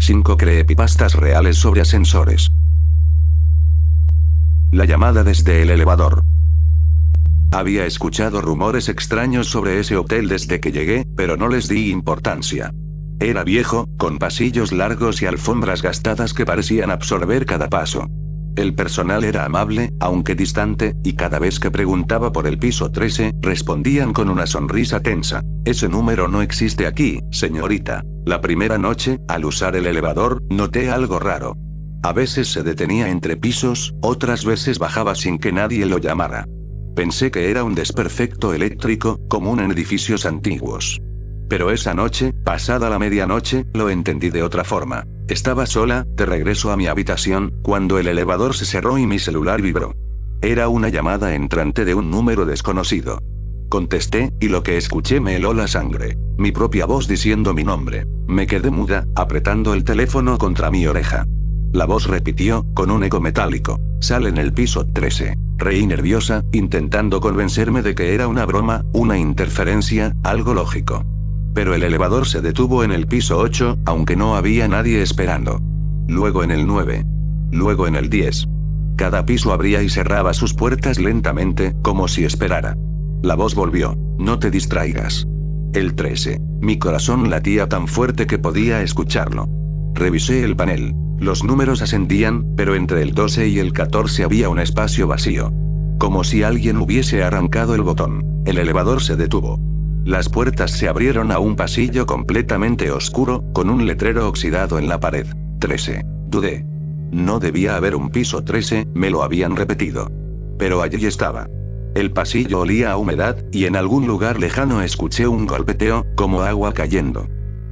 5 creepypastas reales sobre ascensores. La llamada desde el elevador. Había escuchado rumores extraños sobre ese hotel desde que llegué, pero no les di importancia. Era viejo, con pasillos largos y alfombras gastadas que parecían absorber cada paso. El personal era amable, aunque distante, y cada vez que preguntaba por el piso 13, respondían con una sonrisa tensa. Ese número no existe aquí, señorita. La primera noche, al usar el elevador, noté algo raro. A veces se detenía entre pisos, otras veces bajaba sin que nadie lo llamara. Pensé que era un desperfecto eléctrico, común en edificios antiguos. Pero esa noche, pasada la medianoche, lo entendí de otra forma. Estaba sola, de regreso a mi habitación, cuando el elevador se cerró y mi celular vibró. Era una llamada entrante de un número desconocido. Contesté, y lo que escuché me heló la sangre. Mi propia voz diciendo mi nombre. Me quedé muda, apretando el teléfono contra mi oreja. La voz repitió, con un eco metálico. Sal en el piso 13. Reí nerviosa, intentando convencerme de que era una broma, una interferencia, algo lógico. Pero el elevador se detuvo en el piso 8, aunque no había nadie esperando. Luego en el 9. Luego en el 10. Cada piso abría y cerraba sus puertas lentamente, como si esperara. La voz volvió. No te distraigas. El 13. Mi corazón latía tan fuerte que podía escucharlo. Revisé el panel. Los números ascendían, pero entre el 12 y el 14 había un espacio vacío. Como si alguien hubiese arrancado el botón. El elevador se detuvo. Las puertas se abrieron a un pasillo completamente oscuro, con un letrero oxidado en la pared. 13. Dudé. No debía haber un piso 13, me lo habían repetido. Pero allí estaba. El pasillo olía a humedad, y en algún lugar lejano escuché un golpeteo, como agua cayendo.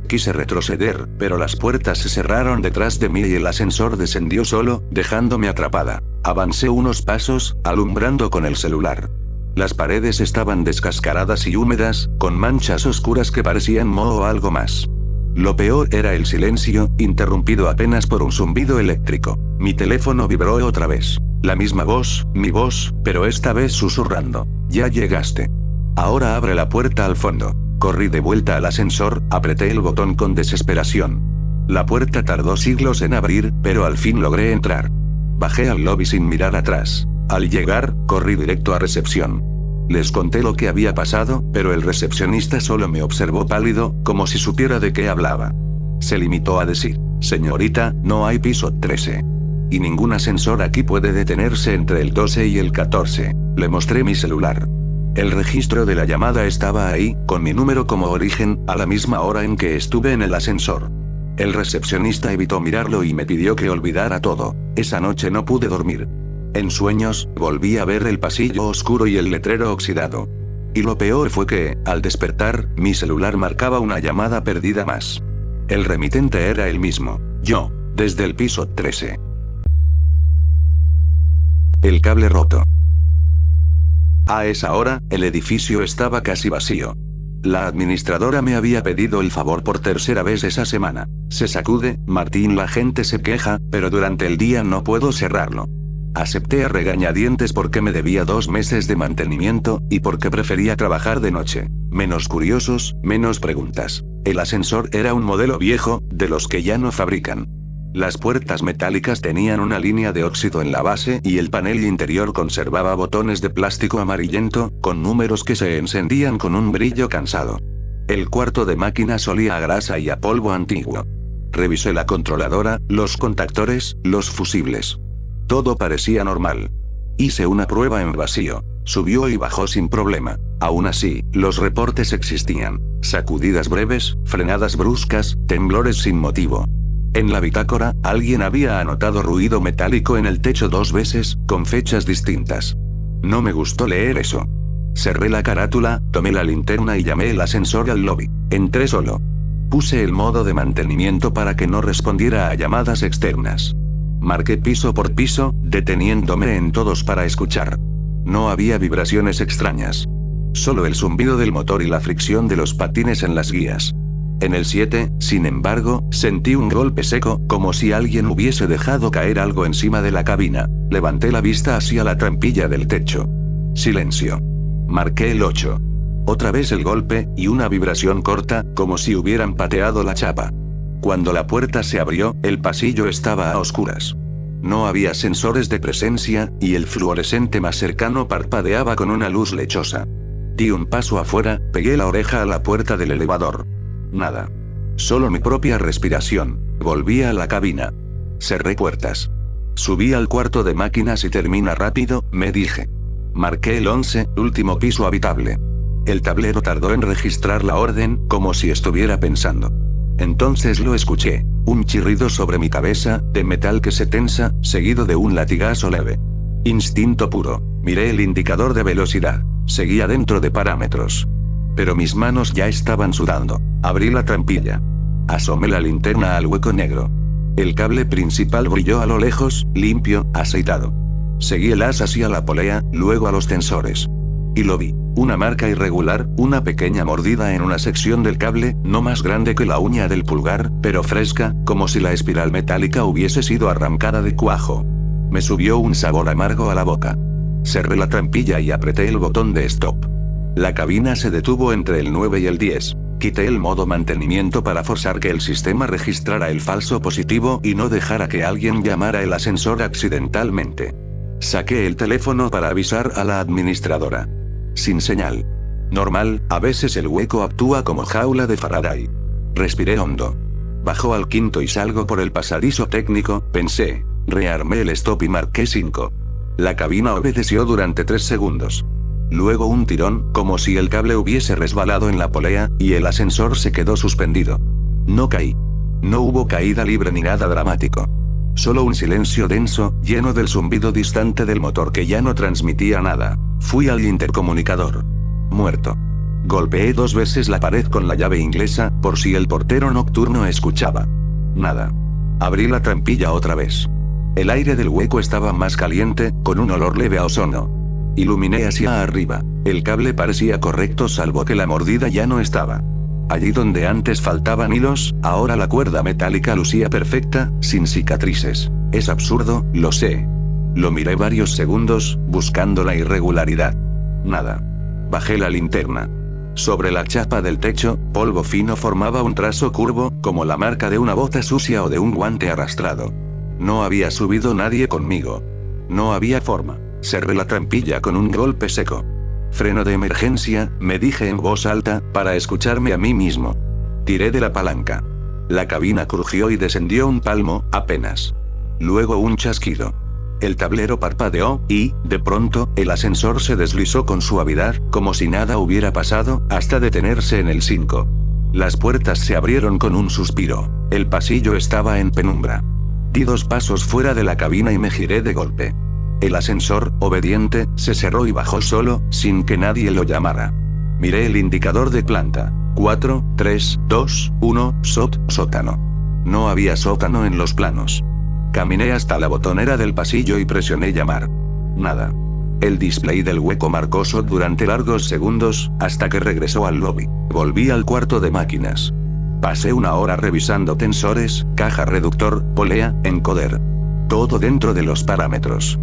Quise retroceder, pero las puertas se cerraron detrás de mí y el ascensor descendió solo, dejándome atrapada. Avancé unos pasos, alumbrando con el celular. Las paredes estaban descascaradas y húmedas, con manchas oscuras que parecían moho o algo más. Lo peor era el silencio, interrumpido apenas por un zumbido eléctrico. Mi teléfono vibró otra vez. La misma voz, mi voz, pero esta vez susurrando. Ya llegaste. Ahora abre la puerta al fondo. Corrí de vuelta al ascensor, apreté el botón con desesperación. La puerta tardó siglos en abrir, pero al fin logré entrar. Bajé al lobby sin mirar atrás. Al llegar, corrí directo a recepción. Les conté lo que había pasado, pero el recepcionista solo me observó pálido, como si supiera de qué hablaba. Se limitó a decir, señorita, no hay piso 13. Y ningún ascensor aquí puede detenerse entre el 12 y el 14. Le mostré mi celular. El registro de la llamada estaba ahí, con mi número como origen, a la misma hora en que estuve en el ascensor. El recepcionista evitó mirarlo y me pidió que olvidara todo. Esa noche no pude dormir. En sueños, volví a ver el pasillo oscuro y el letrero oxidado. Y lo peor fue que, al despertar, mi celular marcaba una llamada perdida más. El remitente era el mismo, yo, desde el piso 13. El cable roto. A esa hora, el edificio estaba casi vacío. La administradora me había pedido el favor por tercera vez esa semana. Se sacude, Martín, la gente se queja, pero durante el día no puedo cerrarlo. Acepté a regañadientes porque me debía 2 meses de mantenimiento, y porque prefería trabajar de noche. Menos curiosos, menos preguntas. El ascensor era un modelo viejo, de los que ya no fabrican. Las puertas metálicas tenían una línea de óxido en la base y el panel interior conservaba botones de plástico amarillento, con números que se encendían con un brillo cansado. El cuarto de máquinas olía a grasa y a polvo antiguo. Revisé la controladora, los contactores, los fusibles. Todo parecía normal. Hice una prueba en vacío. Subió y bajó sin problema. Aún así, los reportes existían. Sacudidas breves, frenadas bruscas, temblores sin motivo. En la bitácora, alguien había anotado ruido metálico en el techo 2 veces, con fechas distintas. No me gustó leer eso. Cerré la carátula, tomé la linterna y llamé el ascensor al lobby. Entré solo. Puse el modo de mantenimiento para que no respondiera a llamadas externas. Marqué piso por piso, deteniéndome en todos para escuchar. No había vibraciones extrañas. Solo el zumbido del motor y la fricción de los patines en las guías. En el 7, sin embargo, sentí un golpe seco, como si alguien hubiese dejado caer algo encima de la cabina. Levanté la vista hacia la trampilla del techo. Silencio. Marqué el 8. Otra vez el golpe, y una vibración corta, como si hubieran pateado la chapa. Cuando la puerta se abrió, el pasillo estaba a oscuras. No había sensores de presencia, y el fluorescente más cercano parpadeaba con una luz lechosa. Di un paso afuera, pegué la oreja a la puerta del elevador. Nada. Solo mi propia respiración. Volví a la cabina. Cerré puertas. Subí al cuarto de máquinas y termina rápido, me dije. Marqué el 11, último piso habitable. El tablero tardó en registrar la orden, como si estuviera pensando. Entonces lo escuché. Un chirrido sobre mi cabeza, de metal que se tensa, seguido de un latigazo leve. Instinto puro. Miré el indicador de velocidad. Seguía dentro de parámetros. Pero mis manos ya estaban sudando. Abrí la trampilla. Asomé la linterna al hueco negro. El cable principal brilló a lo lejos, limpio, aceitado. Seguí el haz hacia la polea, luego a los tensores. Y lo vi. Una marca irregular, una pequeña mordida en una sección del cable, no más grande que la uña del pulgar, pero fresca, como si la espiral metálica hubiese sido arrancada de cuajo. Me subió un sabor amargo a la boca. Cerré la trampilla y apreté el botón de stop. La cabina se detuvo entre el 9 y el 10. Quité el modo mantenimiento para forzar que el sistema registrara el falso positivo y no dejara que alguien llamara el ascensor accidentalmente. Saqué el teléfono para avisar a la administradora. Sin señal. Normal, a veces el hueco actúa como jaula de Faraday. Respiré hondo. Bajó al quinto y salgo por el pasadizo técnico, pensé. Rearmé el stop y marqué 5. La cabina obedeció durante 3 segundos. Luego un tirón, como si el cable hubiese resbalado en la polea, y el ascensor se quedó suspendido. No caí. No hubo caída libre ni nada dramático. Solo un silencio denso, lleno del zumbido distante del motor que ya no transmitía nada. Fui al intercomunicador. Muerto. Golpeé 2 veces la pared con la llave inglesa, por si el portero nocturno escuchaba. Nada. Abrí la trampilla otra vez. El aire del hueco estaba más caliente, con un olor leve a ozono. Iluminé hacia arriba. El cable parecía correcto salvo que la mordida ya no estaba. Allí donde antes faltaban hilos, ahora la cuerda metálica lucía perfecta, sin cicatrices. Es absurdo, lo sé. Lo miré varios segundos, buscando la irregularidad. Nada. Bajé la linterna. Sobre la chapa del techo, polvo fino formaba un trazo curvo, como la marca de una bota sucia o de un guante arrastrado. No había subido nadie conmigo. No había forma. Cerré la trampilla con un golpe seco. Freno de emergencia, me dije en voz alta, para escucharme a mí mismo. Tiré de la palanca. La cabina crujió y descendió un palmo, apenas. Luego un chasquido. El tablero parpadeó, y, de pronto, el ascensor se deslizó con suavidad, como si nada hubiera pasado, hasta detenerse en el 5. Las puertas se abrieron con un suspiro. El pasillo estaba en penumbra. Di 2 pasos fuera de la cabina y me giré de golpe. El ascensor, obediente, se cerró y bajó solo, sin que nadie lo llamara. Miré el indicador de planta. 4, 3, 2, 1, sótano. No había sótano en los planos. Caminé hasta la botonera del pasillo y presioné llamar. Nada. El display del hueco marcó SOT durante largos segundos, hasta que regresó al lobby. Volví al cuarto de máquinas. Pasé 1 hora revisando tensores, caja reductor, polea, encoder. Todo dentro de los parámetros.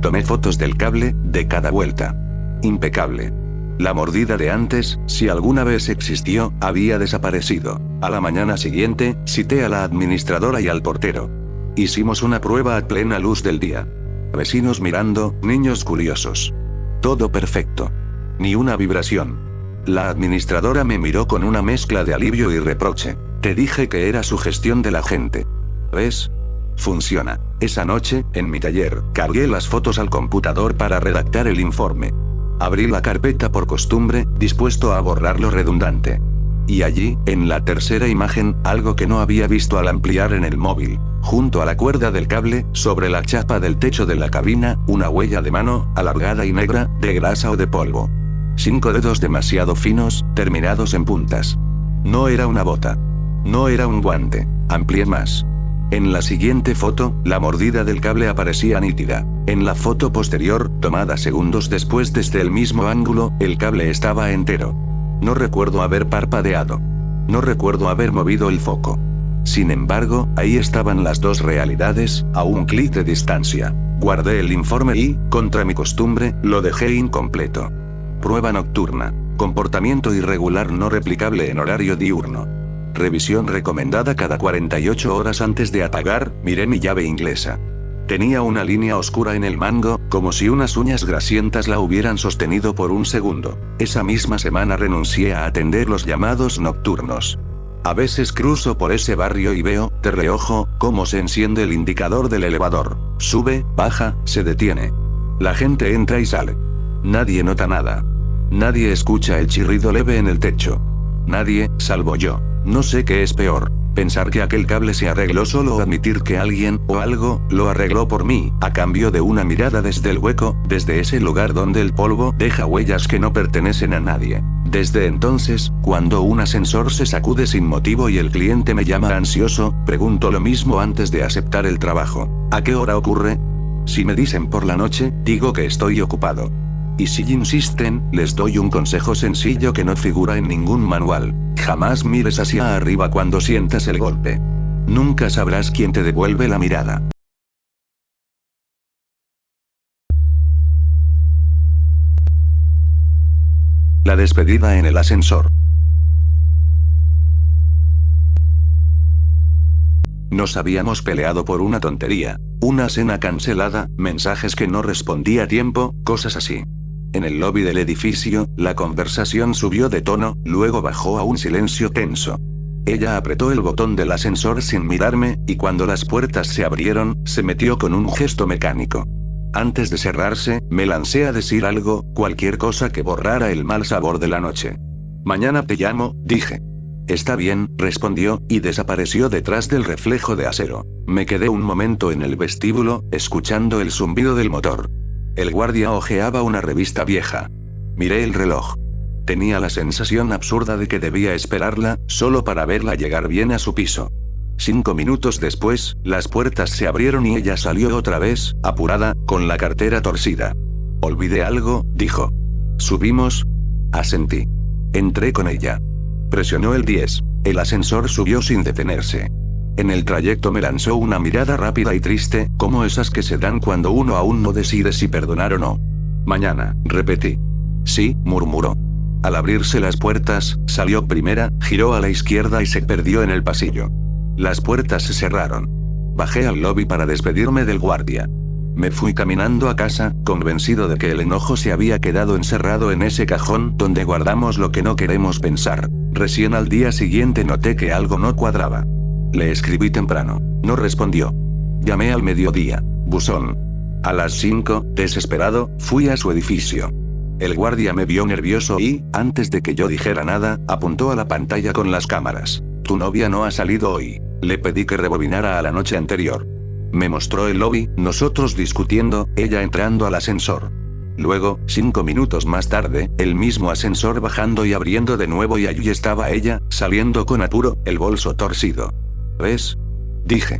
Tomé fotos del cable, de cada vuelta. Impecable. La mordida de antes, si alguna vez existió, había desaparecido. A la mañana siguiente, cité a la administradora y al portero. Hicimos una prueba a plena luz del día. Vecinos mirando, niños curiosos. Todo perfecto. Ni una vibración. La administradora me miró con una mezcla de alivio y reproche. Te dije que era sugestión de la gente. ¿Ves? Funciona. Esa noche, en mi taller, cargué las fotos al computador para redactar el informe. Abrí la carpeta por costumbre, dispuesto a borrar lo redundante. Y allí, en la tercera imagen, algo que no había visto al ampliar en el móvil. Junto a la cuerda del cable, sobre la chapa del techo de la cabina, una huella de mano, alargada y negra, de grasa o de polvo. 5 dedos demasiado finos, terminados en puntas. No era una bota. No era un guante. Amplié más. En la siguiente foto, la mordida del cable aparecía nítida. En la foto posterior, tomada segundos después desde el mismo ángulo, el cable estaba entero. No recuerdo haber parpadeado. No recuerdo haber movido el foco. Sin embargo, ahí estaban las 2 realidades, a un clic de distancia. Guardé el informe y, contra mi costumbre, lo dejé incompleto. Prueba nocturna. Comportamiento irregular no replicable en horario diurno. Revisión recomendada cada 48 horas antes de apagar. Miré mi llave inglesa. Tenía una línea oscura en el mango, como si unas uñas grasientas la hubieran sostenido por un segundo. Esa misma semana renuncié a atender los llamados nocturnos. A veces cruzo por ese barrio y veo, de reojo, cómo se enciende el indicador del elevador. Sube, baja, se detiene. La gente entra y sale. Nadie nota nada. Nadie escucha el chirrido leve en el techo. Nadie, salvo yo. No sé qué es peor. Pensar que aquel cable se arregló solo o admitir que alguien, o algo, lo arregló por mí, a cambio de una mirada desde el hueco, desde ese lugar donde el polvo deja huellas que no pertenecen a nadie. Desde entonces, cuando un ascensor se sacude sin motivo y el cliente me llama ansioso, pregunto lo mismo antes de aceptar el trabajo. ¿A qué hora ocurre? Si me dicen por la noche, digo que estoy ocupado. Y si insisten, les doy un consejo sencillo que no figura en ningún manual. Jamás mires hacia arriba cuando sientas el golpe. Nunca sabrás quién te devuelve la mirada. La despedida en el ascensor. Nos habíamos peleado por una tontería, una cena cancelada, mensajes que no respondí a tiempo, cosas así. En el lobby del edificio, la conversación subió de tono, luego bajó a un silencio tenso. Ella apretó el botón del ascensor sin mirarme, y cuando las puertas se abrieron, se metió con un gesto mecánico. Antes de cerrarse, me lancé a decir algo, cualquier cosa que borrara el mal sabor de la noche. Mañana te llamo, dije. Está bien, respondió, y desapareció detrás del reflejo de acero. Me quedé un momento en el vestíbulo, escuchando el zumbido del motor. El guardia hojeaba una revista vieja. Miré el reloj. Tenía la sensación absurda de que debía esperarla, solo para verla llegar bien a su piso. 5 minutos después, las puertas se abrieron y ella salió otra vez, apurada, con la cartera torcida. Olvidé algo, dijo. Subimos. Asentí. Entré con ella. Presionó el 10. El ascensor subió sin detenerse. En el trayecto me lanzó una mirada rápida y triste, como esas que se dan cuando uno aún no decide si perdonar o no. Mañana, repetí. Sí, murmuró. Al abrirse las puertas, salió primera, giró a la izquierda y se perdió en el pasillo. Las puertas se cerraron. Bajé al lobby para despedirme del guardia. Me fui caminando a casa, convencido de que el enojo se había quedado encerrado en ese cajón donde guardamos lo que no queremos pensar. Recién al día siguiente noté que algo no cuadraba. Le escribí temprano. No respondió. Llamé al mediodía. Buzón. A las 5, desesperado, fui a su edificio. El guardia me vio nervioso y, antes de que yo dijera nada, apuntó a la pantalla con las cámaras. Tu novia no ha salido hoy. Le pedí que rebobinara a la noche anterior. Me mostró el lobby, nosotros discutiendo, ella entrando al ascensor. Luego, 5 minutos más tarde, el mismo ascensor bajando y abriendo de nuevo y allí estaba ella, saliendo con apuro, el bolso torcido. ¿Ves? Dije.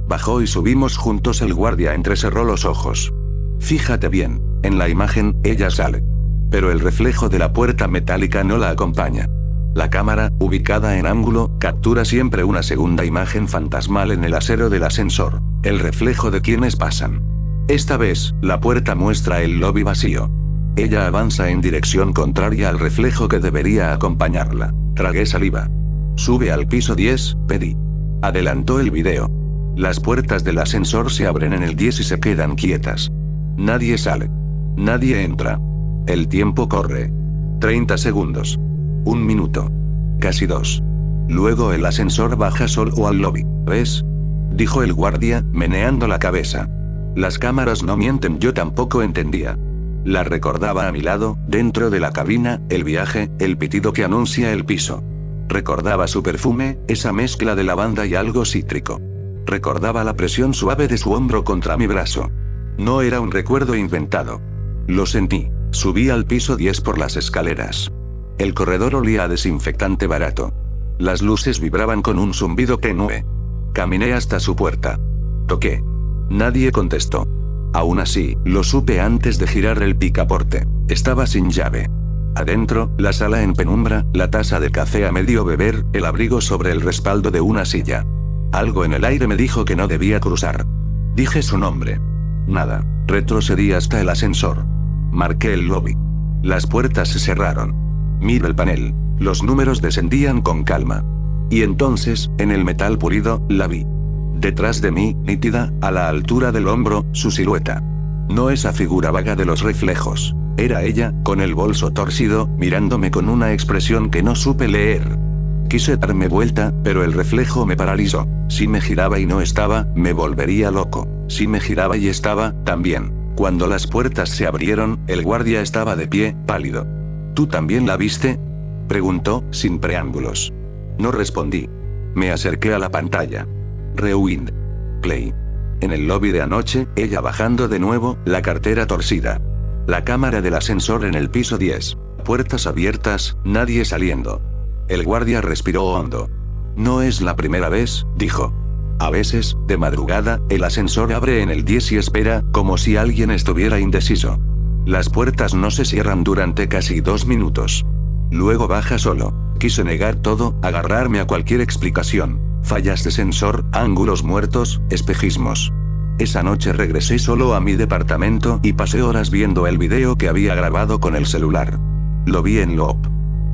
Bajó y subimos juntos. El guardia entrecerró los ojos. Fíjate bien, en la imagen, ella sale. Pero el reflejo de la puerta metálica no la acompaña. La cámara, ubicada en ángulo, captura siempre una segunda imagen fantasmal en el acero del ascensor, el reflejo de quienes pasan. Esta vez, la puerta muestra el lobby vacío. Ella avanza en dirección contraria al reflejo que debería acompañarla. Tragué saliva. Sube al piso 10, pedí. Adelantó el video. Las puertas del ascensor se abren en el 10 y se quedan quietas. Nadie sale. Nadie entra. El tiempo corre. 30 segundos. 1 minuto. Casi 2. Luego el ascensor baja solo al lobby. ¿Ves? Dijo el guardia, meneando la cabeza. Las cámaras no mienten, yo tampoco entendía. La recordaba a mi lado, dentro de la cabina, el viaje, el pitido que anuncia el piso. Recordaba su perfume, esa mezcla de lavanda y algo cítrico. Recordaba la presión suave de su hombro contra mi brazo. No era un recuerdo inventado. Lo sentí. Subí al piso 10 por las escaleras. El corredor olía a desinfectante barato. Las luces vibraban con un zumbido tenue. Caminé hasta su puerta. Toqué. Nadie contestó. Aún así, lo supe antes de girar el picaporte. Estaba sin llave. Adentro, la sala en penumbra, la taza de café a medio beber, el abrigo sobre el respaldo de una silla. Algo en el aire me dijo que no debía cruzar. Dije su nombre. Nada. Retrocedí hasta el ascensor. Marqué el lobby. Las puertas se cerraron. Miré el panel. Los números descendían con calma. Y entonces, en el metal pulido, la vi. Detrás de mí, nítida, a la altura del hombro, su silueta. No esa figura vaga de los reflejos. Era ella, con el bolso torcido, mirándome con una expresión que no supe leer. Quise darme vuelta, pero el reflejo me paralizó. Si me giraba y no estaba, me volvería loco. Si me giraba y estaba, también. Cuando las puertas se abrieron, el guardia estaba de pie, pálido. ¿Tú también la viste?, preguntó, sin preámbulos. No respondí. Me acerqué a la pantalla. Rewind. Play. En el lobby de anoche, ella bajando de nuevo, la cartera torcida. La cámara del ascensor en el piso 10. Puertas abiertas, nadie saliendo. El guardia respiró hondo. No es la primera vez, dijo. A veces, de madrugada, el ascensor abre en el 10 y espera, como si alguien estuviera indeciso. Las puertas no se cierran durante casi 2 minutos. Luego baja solo. Quise negar todo, agarrarme a cualquier explicación. Fallas de sensor, ángulos muertos, espejismos. Esa noche regresé solo a mi departamento y pasé horas viendo el video que había grabado con el celular. Lo vi en loop.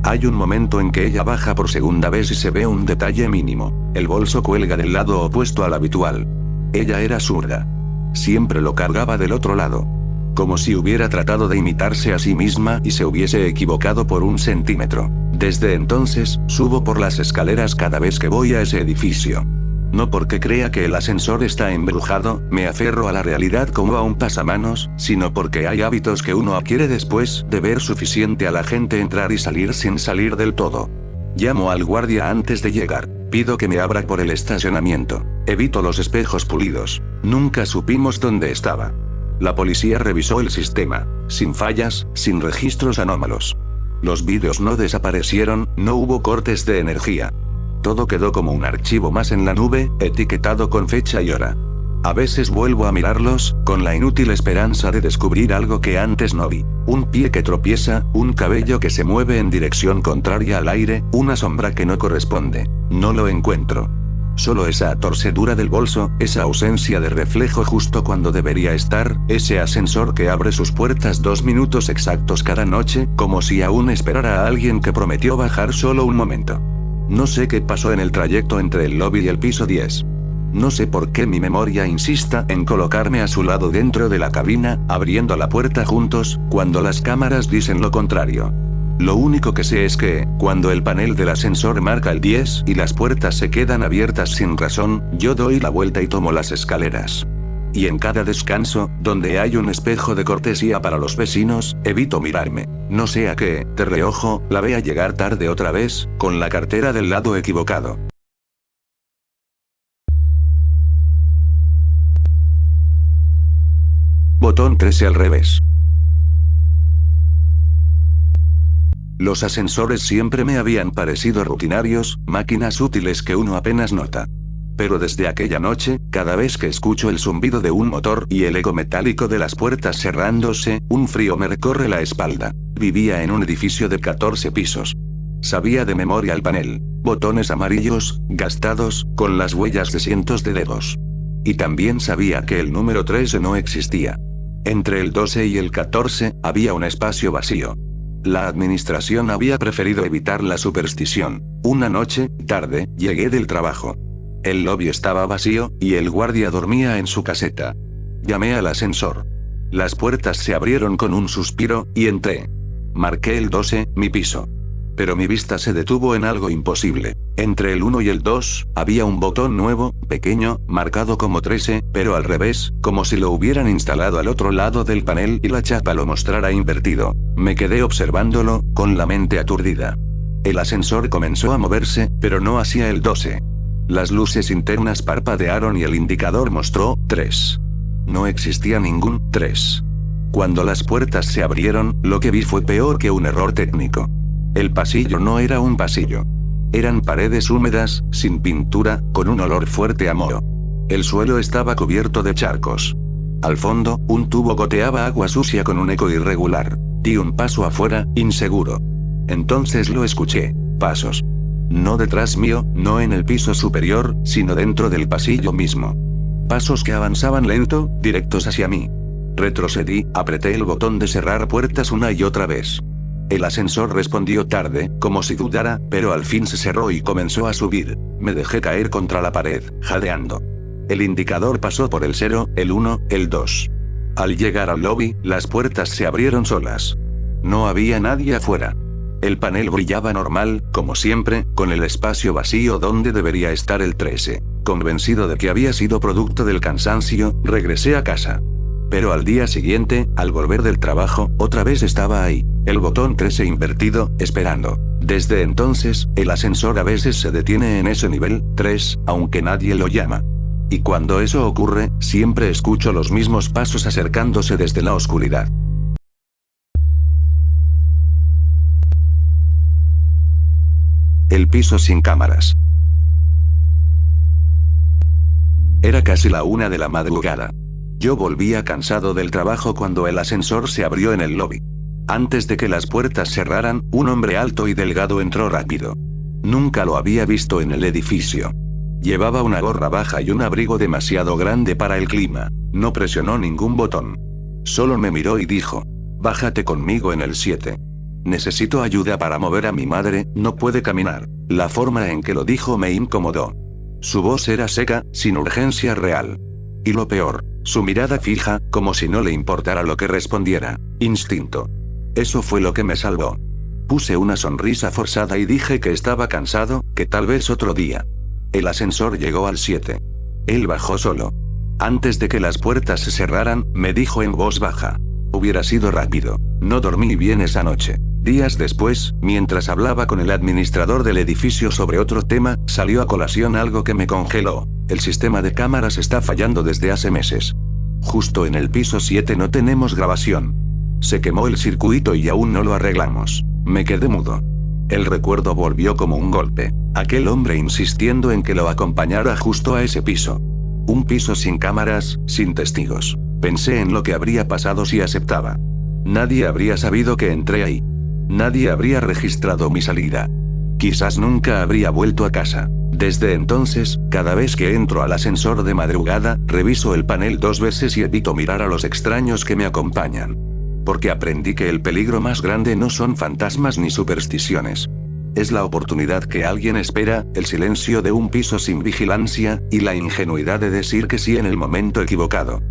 Hay un momento en que ella baja por segunda vez y se ve un detalle mínimo. El bolso cuelga del lado opuesto al habitual. Ella era zurda. Siempre lo cargaba del otro lado. Como si hubiera tratado de imitarse a sí misma y se hubiese equivocado por 1 centímetro. Desde entonces, subo por las escaleras cada vez que voy a ese edificio. No porque crea que el ascensor está embrujado, me aferro a la realidad como a un pasamanos, sino porque hay hábitos que uno adquiere después de ver suficiente a la gente entrar y salir sin salir del todo. Llamo al guardia antes de llegar. Pido que me abra por el estacionamiento. Evito los espejos pulidos. Nunca supimos dónde estaba. La policía revisó el sistema. Sin fallas, sin registros anómalos. Los vídeos no desaparecieron, no hubo cortes de energía. Todo quedó como un archivo más en la nube, etiquetado con fecha y hora. A veces vuelvo a mirarlos, con la inútil esperanza de descubrir algo que antes no vi. Un pie que tropieza, un cabello que se mueve en dirección contraria al aire, una sombra que no corresponde. No lo encuentro. Solo esa torcedura del bolso, esa ausencia de reflejo justo cuando debería estar, ese ascensor que abre sus puertas 2 minutos exactos cada noche, como si aún esperara a alguien que prometió bajar solo un momento. No sé qué pasó en el trayecto entre el lobby y el piso 10. No sé por qué mi memoria insista en colocarme a su lado dentro de la cabina, abriendo la puerta juntos, cuando las cámaras dicen lo contrario. Lo único que sé es que, cuando el panel del ascensor marca el 10 y las puertas se quedan abiertas sin razón, yo doy la vuelta y tomo las escaleras. Y en cada descanso, donde hay un espejo de cortesía para los vecinos, evito mirarme. No sea que, de reojo, la vea llegar tarde otra vez, con la cartera del lado equivocado. Botón 13 al revés. Los ascensores siempre me habían parecido rutinarios, máquinas útiles que uno apenas nota. Pero desde aquella noche, cada vez que escucho el zumbido de un motor y el eco metálico de las puertas cerrándose, un frío me recorre la espalda. Vivía en un edificio de 14 pisos. Sabía de memoria el panel. Botones amarillos, gastados, con las huellas de cientos de dedos. Y también sabía que el número 13 no existía. Entre el 12 y el 14, había un espacio vacío. La administración había preferido evitar la superstición. Una noche, tarde, llegué del trabajo. El lobby estaba vacío, y el guardia dormía en su caseta. Llamé al ascensor. Las puertas se abrieron con un suspiro, y entré. Marqué el 12, mi piso. Pero mi vista se detuvo en algo imposible. Entre el 1 y el 2, había un botón nuevo, pequeño, marcado como 13, pero al revés, como si lo hubieran instalado al otro lado del panel y la chapa lo mostrara invertido. Me quedé observándolo, con la mente aturdida. El ascensor comenzó a moverse, pero no hacia el 12. Las luces internas parpadearon y el indicador mostró 3. No existía ningún 3. Cuando las puertas se abrieron, lo que vi fue peor que un error técnico. El pasillo no era un pasillo. Eran paredes húmedas, sin pintura, con un olor fuerte a moho. El suelo estaba cubierto de charcos. Al fondo, un tubo goteaba agua sucia con un eco irregular. Di un paso afuera, inseguro. Entonces lo escuché. Pasos. No detrás mío, no en el piso superior, sino dentro del pasillo mismo. Pasos que avanzaban lento, directos hacia mí. Retrocedí, apreté el botón de cerrar puertas una y otra vez. El ascensor respondió tarde, como si dudara, pero al fin se cerró y comenzó a subir. Me dejé caer contra la pared, jadeando. El indicador pasó por el 0, el 1, el 2. Al llegar al lobby, las puertas se abrieron solas. No había nadie afuera. El panel brillaba normal, como siempre, con el espacio vacío donde debería estar el 13. Convencido de que había sido producto del cansancio, regresé a casa. Pero al día siguiente, al volver del trabajo, otra vez estaba ahí, el botón 13 invertido, esperando. Desde entonces, el ascensor a veces se detiene en ese nivel 3, aunque nadie lo llama. Y cuando eso ocurre, siempre escucho los mismos pasos acercándose desde la oscuridad. El piso sin cámaras. Era casi la 1 de la madrugada. Yo volvía cansado del trabajo cuando el ascensor se abrió en el lobby. Antes de que las puertas cerraran, un hombre alto y delgado entró rápido. Nunca lo había visto en el edificio. Llevaba una gorra baja y un abrigo demasiado grande para el clima. No presionó ningún botón. Solo me miró y dijo: «Bájate conmigo en el 7. Necesito ayuda para mover a mi madre, no puede caminar». La forma en que lo dijo me incomodó. Su voz era seca, sin urgencia real. Y lo peor, su mirada fija, como si no le importara lo que respondiera. Instinto. Eso fue lo que me salvó. Puse una sonrisa forzada y dije que estaba cansado, que tal vez otro día. El ascensor llegó al 7. Él bajó solo. Antes de que las puertas se cerraran, me dijo en voz baja: «Hubiera sido rápido. No dormí bien esa noche». Días después, mientras hablaba con el administrador del edificio sobre otro tema, salió a colación algo que me congeló. El sistema de cámaras está fallando desde hace meses. Justo en el piso 7 no tenemos grabación. Se quemó el circuito y aún no lo arreglamos. Me quedé mudo. El recuerdo volvió como un golpe. Aquel hombre insistiendo en que lo acompañara justo a ese piso. Un piso sin cámaras, sin testigos. Pensé en lo que habría pasado si aceptaba. Nadie habría sabido que entré ahí. Nadie habría registrado mi salida. Quizás nunca habría vuelto a casa. Desde entonces, cada vez que entro al ascensor de madrugada, reviso el panel 2 veces y evito mirar a los extraños que me acompañan. Porque aprendí que el peligro más grande no son fantasmas ni supersticiones. Es la oportunidad que alguien espera, el silencio de un piso sin vigilancia, y la ingenuidad de decir que sí en el momento equivocado.